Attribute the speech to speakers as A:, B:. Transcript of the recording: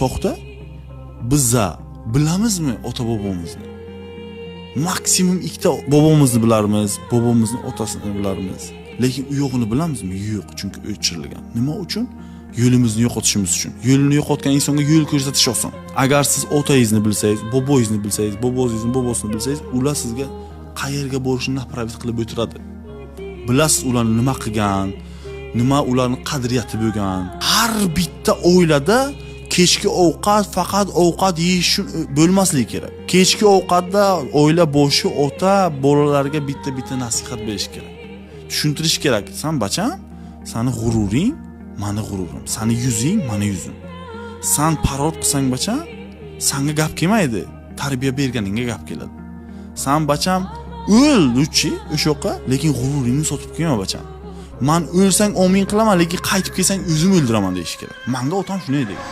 A: to'xta. Biza bilamizmi ota bobomizni? Maksimum ikkita bobomizni bilarmiz, bobomizning otasini bilarmiz. Lekin u yo'g'ini bilamizmi? Yo'q, chunki o'chirilgan. Nima uchun? Yo'limizni yo'qotishimiz uchun. Yo'lini yo'qotgan insonga yo'l ko'rsatish oson. Agar siz otangizni bilsangiz, bobongizni bilsangiz, bobongizning bobosini bilsangiz, ular sizga qayerga borishni napravit qilib o'tiradi. Bilasiz ularni nima qilgan, nima ularning qadriyati bo'lgan. Har bitta oilada kechki ovqat faqat ovqat yeyish uchun bo'lmasligi kerak. Kechki ovqatda oila boshi ota bolalarga bitta nasihat berish kerak. Tushuntirish kerak. San bacham, seni g'ururing, meni g'ururim. Seni yuzing, meni yuzim. San parod qilsang bacham, senga gap kelmaydi. Tarbiya berganingga gap keladi. San bacham o'l-chi o'sha yoqqa, lekin g'ururingni sotib kelma bacham. Men o'lsang omin qilaman, lekin qaytib kelsang o'zim o'ldiraman deyish kerak. Menga otam shunday deydi.